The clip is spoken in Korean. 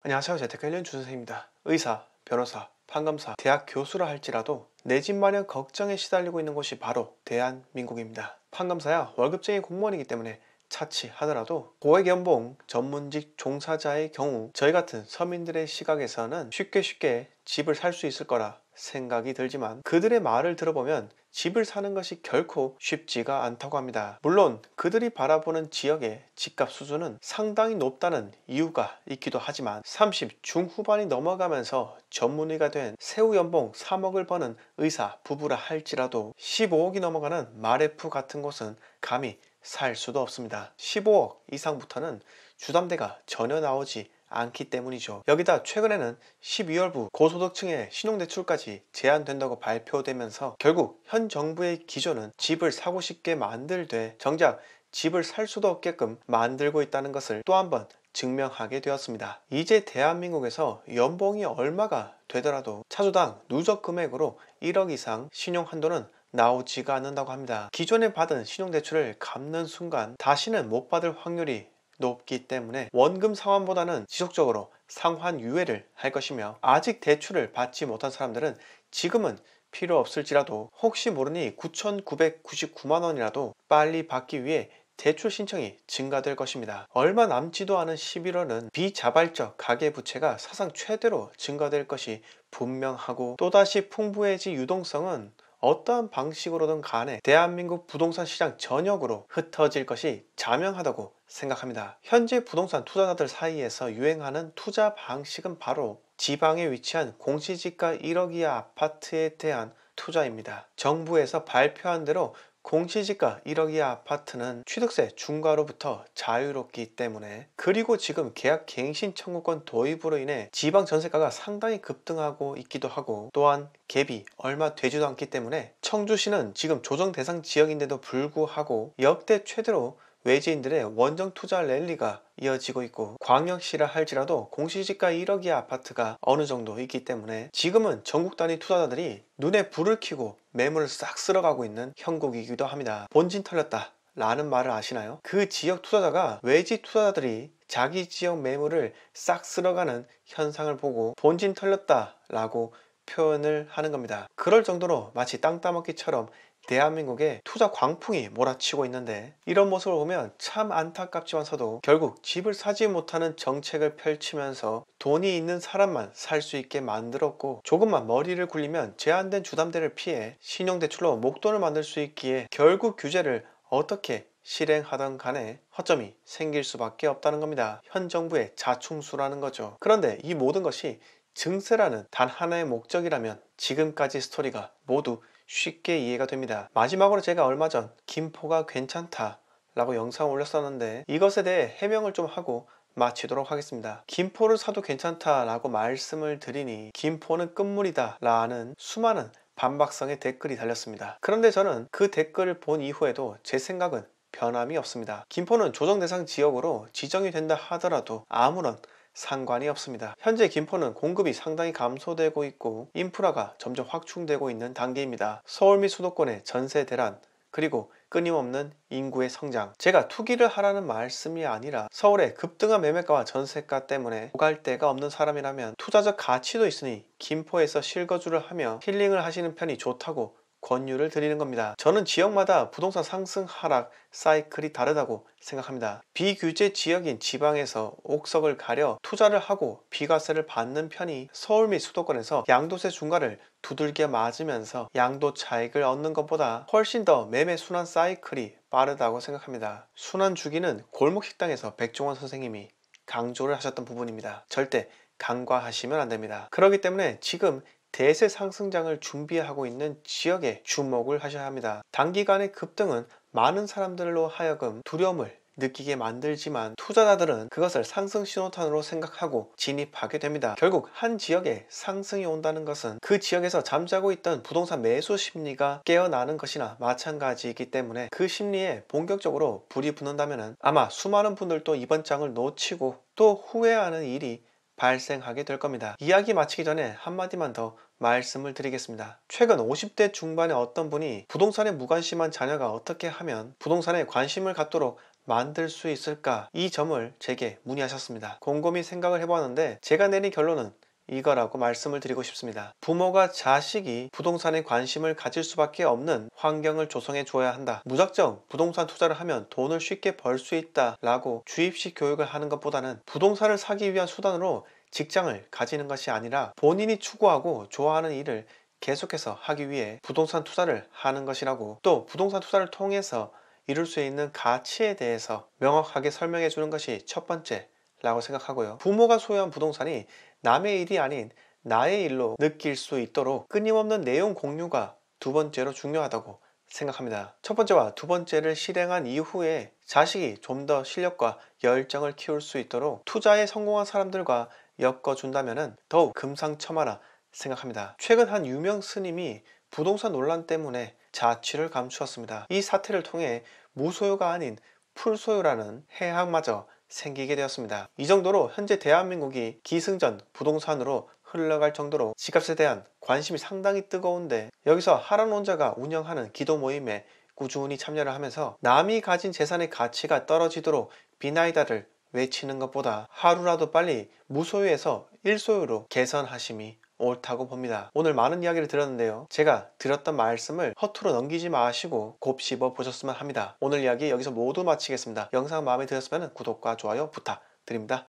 안녕하세요. 재테크 1년 준선생입니다. 의사, 변호사, 판검사, 대학 교수라 할지라도 내 집 마련 걱정에 시달리고 있는 곳이 바로 대한민국입니다. 판검사야 월급쟁이 공무원이기 때문에 차치하더라도 고액 연봉 전문직 종사자의 경우 저희 같은 서민들의 시각에서는 쉽게 집을 살 수 있을 거라 생각이 들지만 그들의 말을 들어보면 집을 사는 것이 결코 쉽지가 않다고 합니다. 물론 그들이 바라보는 지역의 집값 수준은 상당히 높다는 이유가 있기도 하지만 30 중후반이 넘어가면서 전문의가 된 세후 연봉 3억을 버는 의사 부부라 할지라도 15억이 넘어가는 마레프 같은 곳은 감히 살 수도 없습니다. 15억 이상부터는 주담대가 전혀 나오지 않기 때문이죠. 여기다 최근에는 12월부 고소득층의 신용대출까지 제한된다고 발표되면서 결국 현 정부의 기조는 집을 사고 싶게 만들되 정작 집을 살 수도 없게끔 만들고 있다는 것을 또 한 번 증명하게 되었습니다. 이제 대한민국에서 연봉이 얼마가 되더라도 차주당 누적 금액으로 1억 이상 신용 한도는 나오지가 않는다고 합니다. 기존에 받은 신용대출을 갚는 순간 다시는 못 받을 확률이 높기 때문에 원금 상환보다는 지속적으로 상환 유예를 할 것이며 아직 대출을 받지 못한 사람들은 지금은 필요 없을지라도 혹시 모르니 9,999만 원이라도 빨리 받기 위해 대출 신청이 증가될 것입니다. 얼마 남지도 않은 11월은 비자발적 가계부채가 사상 최대로 증가될 것이 분명하고 또다시 풍부해질 유동성은 어떠한 방식으로든 간에 대한민국 부동산 시장 전역으로 흩어질 것이 자명하다고 생각합니다. 현재 부동산 투자자들 사이에서 유행하는 투자 방식은 바로 지방에 위치한 공시지가 1억 이하 아파트에 대한 투자입니다. 정부에서 발표한 대로 공시지가 1억 이하 아파트는 취득세 중과로부터 자유롭기 때문에 그리고 지금 계약갱신 청구권 도입으로 인해 지방 전세가가 상당히 급등하고 있기도 하고 또한 갭이 얼마 되지도 않기 때문에 청주시는 지금 조정 대상 지역인데도 불구하고 역대 최대로 외지인들의 원정 투자 랠리가 이어지고 있고 광역시라 할지라도 공시지가 1억 이하 아파트가 어느 정도 있기 때문에 지금은 전국 단위 투자자들이 눈에 불을 켜고 매물을 싹 쓸어가고 있는 형국이기도 합니다. 본진 털렸다 라는 말을 아시나요? 그 지역 투자자가 외지 투자자들이 자기 지역 매물을 싹 쓸어가는 현상을 보고 본진 털렸다 라고 표현을 하는 겁니다. 그럴 정도로 마치 땅 따먹기처럼 대한민국에 투자 광풍이 몰아치고 있는데 이런 모습을 보면 참 안타깝지만서도 결국 집을 사지 못하는 정책을 펼치면서 돈이 있는 사람만 살 수 있게 만들었고 조금만 머리를 굴리면 제한된 주담대를 피해 신용대출로 목돈을 만들 수 있기에 결국 규제를 어떻게 실행하던 간에 허점이 생길 수밖에 없다는 겁니다. 현 정부의 자충수라는 거죠. 그런데 이 모든 것이 증세라는 단 하나의 목적이라면 지금까지 스토리가 모두 쉽게 이해가 됩니다. 마지막으로 제가 얼마 전 김포가 괜찮다 라고 영상을 올렸었는데 이것에 대해 해명을 좀 하고 마치도록 하겠습니다. 김포를 사도 괜찮다 라고 말씀을 드리니 김포는 끝물이다 라는 수많은 반박성의 댓글이 달렸습니다. 그런데 저는 그 댓글을 본 이후에도 제 생각은 변함이 없습니다. 김포는 조정 대상 지역으로 지정이 된다 하더라도 아무런 상관이 없습니다. 현재 김포는 공급이 상당히 감소되고 있고 인프라가 점점 확충되고 있는 단계입니다. 서울 및 수도권의 전세 대란 그리고 끊임없는 인구의 성장, 제가 투기를 하라는 말씀이 아니라 서울의 급등한 매매가와 전세가 때문에 오갈 데가 없는 사람이라면 투자적 가치도 있으니 김포에서 실거주를 하며 힐링을 하시는 편이 좋다고 권유를 드리는 겁니다. 저는 지역마다 부동산 상승 하락 사이클이 다르다고 생각합니다. 비규제 지역인 지방에서 옥석을 가려 투자를 하고 비과세를 받는 편이 서울 및 수도권에서 양도세 중과를 두들겨 맞으면서 양도 차익을 얻는 것보다 훨씬 더 매매 순환 사이클이 빠르다고 생각합니다. 순환 주기는 골목 식당에서 백종원 선생님이 강조를 하셨던 부분입니다. 절대 간과하시면 안 됩니다. 그렇기 때문에 지금 대세 상승장을 준비하고 있는 지역에 주목을 하셔야 합니다. 단기간의 급등은 많은 사람들로 하여금 두려움을 느끼게 만들지만 투자자들은 그것을 상승 신호탄으로 생각하고 진입하게 됩니다. 결국 한 지역에 상승이 온다는 것은 그 지역에서 잠자고 있던 부동산 매수 심리가 깨어나는 것이나 마찬가지이기 때문에 그 심리에 본격적으로 불이 붙는다면 아마 수많은 분들도 이번 장을 놓치고 또 후회하는 일이 발생하게 될 겁니다. 이야기 마치기 전에 한마디만 더 말씀을 드리겠습니다. 최근 50대 중반의 어떤 분이 부동산에 무관심한 자녀가 어떻게 하면 부동산에 관심을 갖도록 만들 수 있을까? 이 점을 제게 문의하셨습니다. 곰곰이 생각을 해보았는데 제가 내린 결론은 이거라고 말씀을 드리고 싶습니다. 부모가 자식이 부동산에 관심을 가질 수밖에 없는 환경을 조성해 줘야 한다. 무작정 부동산 투자를 하면 돈을 쉽게 벌 수 있다 라고 주입식 교육을 하는 것보다는 부동산을 사기 위한 수단으로 직장을 가지는 것이 아니라 본인이 추구하고 좋아하는 일을 계속해서 하기 위해 부동산 투자를 하는 것이라고, 또 부동산 투자를 통해서 이룰 수 있는 가치에 대해서 명확하게 설명해 주는 것이 첫 번째 라고 생각하고요. 부모가 소유한 부동산이 남의 일이 아닌 나의 일로 느낄 수 있도록 끊임없는 내용 공유가 두 번째로 중요하다고 생각합니다. 첫 번째와 두 번째를 실행한 이후에 자식이 좀 더 실력과 열정을 키울 수 있도록 투자에 성공한 사람들과 엮어준다면 더욱 금상첨화라 생각합니다. 최근 한 유명 스님이 부동산 논란 때문에 자취를 감추었습니다. 이 사태를 통해 무소유가 아닌 풀소유라는 해악마저 생기게 되었습니다. 이 정도로 현재 대한민국이 기승전 부동산으로 흘러갈 정도로 집값에 대한 관심이 상당히 뜨거운데, 여기서 하란 원자가 운영하는 기도 모임에 꾸준히 참여를 하면서 남이 가진 재산의 가치가 떨어지도록 비나이다를 외치는 것보다 하루라도 빨리 무소유에서 일소유로 개선하심이 옳다고 봅니다. 오늘 많은 이야기를 들었는데요, 제가 드렸던 말씀을 허투루 넘기지 마시고 곱씹어 보셨으면 합니다. 오늘 이야기 여기서 모두 마치겠습니다. 영상 마음에 드셨으면 구독과 좋아요 부탁드립니다.